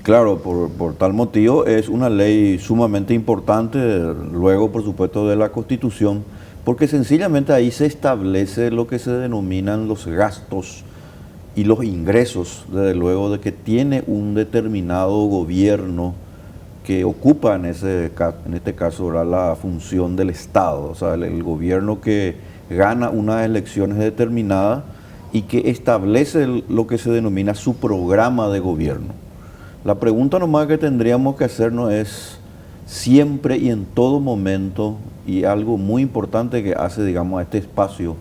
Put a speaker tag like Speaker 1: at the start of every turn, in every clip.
Speaker 1: Claro, por tal motivo es una ley sumamente importante, luego por supuesto de la Constitución, porque sencillamente ahí se establece lo que se denominan los gastos y los ingresos, desde luego de que tiene un determinado gobierno que ocupa en este caso, ¿verdad?, la función del Estado, o sea, el gobierno que gana unas elecciones determinadas y que establece lo que se denomina su programa de gobierno. La pregunta nomás que tendríamos que hacernos es siempre y en todo momento, y algo muy importante que hace, digamos, a este espacio,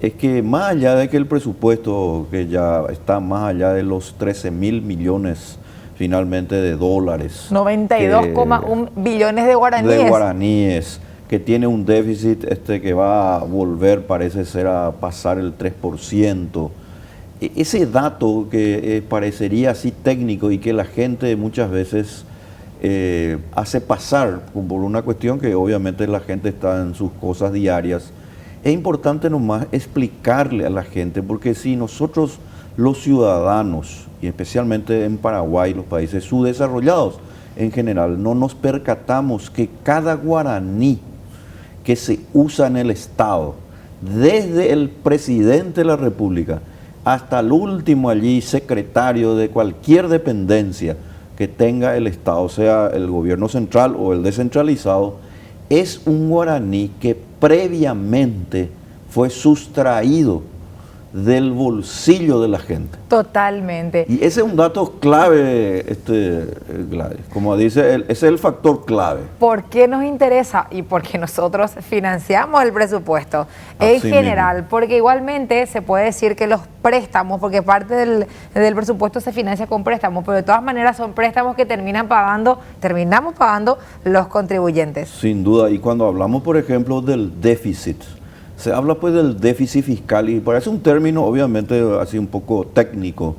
Speaker 1: es que más allá de que el presupuesto, que ya está más allá de los 13.000 millones finalmente de dólares,
Speaker 2: 92,1 billones de
Speaker 1: guaraníes, que tiene un déficit que va a volver, parece ser, a pasar el 3%. Ese dato que parecería así técnico y que la gente muchas veces hace pasar por una cuestión que obviamente la gente está en sus cosas diarias, es importante nomás explicarle a la gente, porque si nosotros los ciudadanos, y especialmente en Paraguay, los países subdesarrollados en general, no nos percatamos que cada guaraní que se usa en el Estado, desde el presidente de la República hasta el último allí secretario de cualquier dependencia que tenga el Estado, sea el gobierno central o el descentralizado, es un guaraní que previamente fue sustraído del bolsillo de la gente.
Speaker 2: Totalmente.
Speaker 1: Y ese es un dato clave, Gladys. Como dice él, ese es el factor clave.
Speaker 2: ¿Por qué nos interesa? Y porque nosotros financiamos el presupuesto en general, mismo. Porque igualmente se puede decir que los préstamos, porque parte del presupuesto se financia con préstamos, pero de todas maneras son préstamos que terminamos pagando los contribuyentes.
Speaker 1: Sin duda, y cuando hablamos, por ejemplo, del déficit, se habla pues del déficit fiscal y parece un término obviamente así un poco técnico,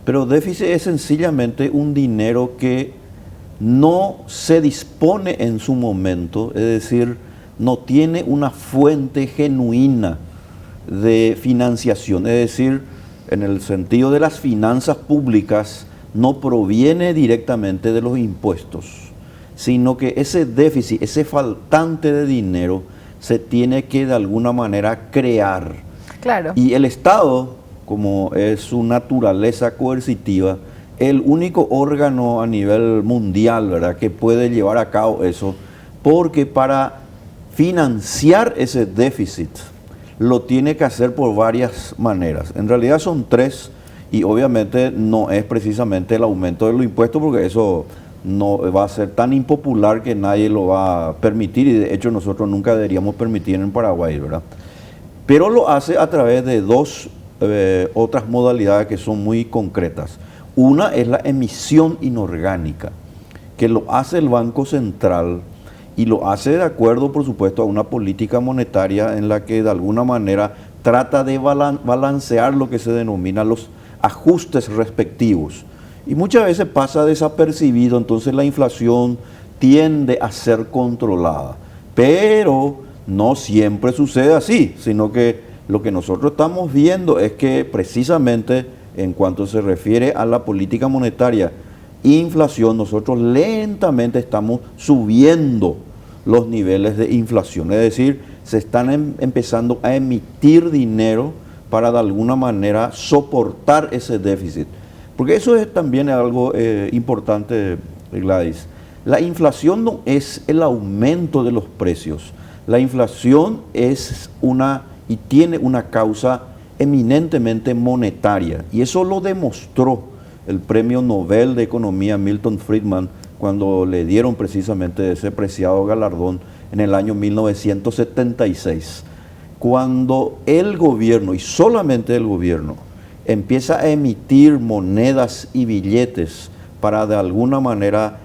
Speaker 1: pero déficit es sencillamente un dinero que no se dispone en su momento, es decir, no tiene una fuente genuina de financiación, es decir, en el sentido de las finanzas públicas, no proviene directamente de los impuestos, sino que ese déficit, ese faltante de dinero, se tiene que de alguna manera crear.
Speaker 2: Claro.
Speaker 1: Y el Estado, como es su naturaleza coercitiva, el único órgano a nivel mundial, ¿verdad?, que puede llevar a cabo eso, porque para financiar ese déficit lo tiene que hacer por varias maneras. En realidad son tres, y obviamente no es precisamente el aumento de los impuestos, porque eso no va a ser tan impopular que nadie lo va a permitir, y de hecho nosotros nunca deberíamos permitir en Paraguay, ¿verdad? Pero lo hace a través de dos otras modalidades que son muy concretas. Una es la emisión inorgánica, que lo hace el Banco Central y lo hace de acuerdo, por supuesto, a una política monetaria en la que de alguna manera trata de balancear lo que se denomina los ajustes respectivos. Y muchas veces pasa desapercibido, entonces la inflación tiende a ser controlada. Pero no siempre sucede así, sino que lo que nosotros estamos viendo es que precisamente en cuanto se refiere a la política monetaria, inflación, nosotros lentamente estamos subiendo los niveles de inflación. Es decir, se están empezando a emitir dinero para de alguna manera soportar ese déficit. Porque eso es también algo importante, Gladys. La inflación no es el aumento de los precios. La inflación es y tiene una causa eminentemente monetaria. Y eso lo demostró el Premio Nobel de Economía Milton Friedman cuando le dieron precisamente ese preciado galardón en el año 1976. Cuando el gobierno, y solamente el gobierno, empieza a emitir monedas y billetes para de alguna manera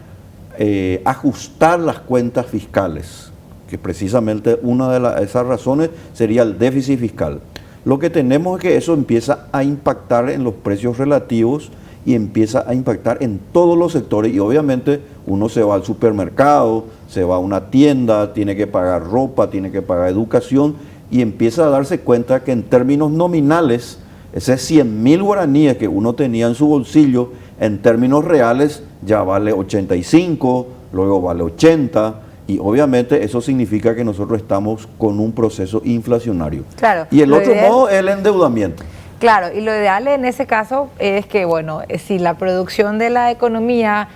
Speaker 1: ajustar las cuentas fiscales, que precisamente una de esas razones sería el déficit fiscal. Lo que tenemos es que eso empieza a impactar en los precios relativos y empieza a impactar en todos los sectores, y obviamente uno se va al supermercado, se va a una tienda, tiene que pagar ropa, tiene que pagar educación, y empieza a darse cuenta que en términos nominales, ese 100.000 guaraníes que uno tenía en su bolsillo, en términos reales ya vale 85, luego vale 80, y obviamente eso significa que nosotros estamos con un proceso inflacionario.
Speaker 2: Claro,
Speaker 1: y el otro modo es el endeudamiento.
Speaker 2: Claro, y lo ideal en ese caso es que, bueno, si la producción de la economía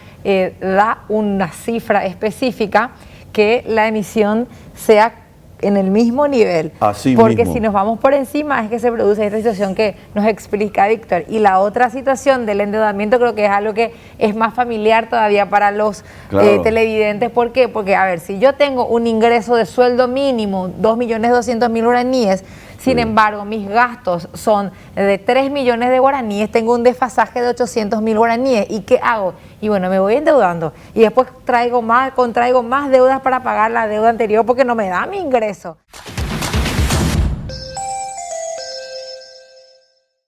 Speaker 2: da una cifra específica, que la emisión sea en el mismo nivel.
Speaker 1: Así
Speaker 2: porque
Speaker 1: mismo.
Speaker 2: si nos vamos por encima es que se produce esta situación que nos explica Víctor. Y la otra situación del endeudamiento creo que es algo que es más familiar todavía para los televidentes. ¿Por qué? Porque, a ver, si yo tengo un ingreso de sueldo mínimo, 2.200.000 guaraníes, sin embargo, mis gastos son de 3 millones de guaraníes, tengo un desfasaje de 800.000 guaraníes. ¿Y qué hago? Y bueno, me voy endeudando. Y después contraigo más deudas para pagar la deuda anterior porque no me da mi ingreso.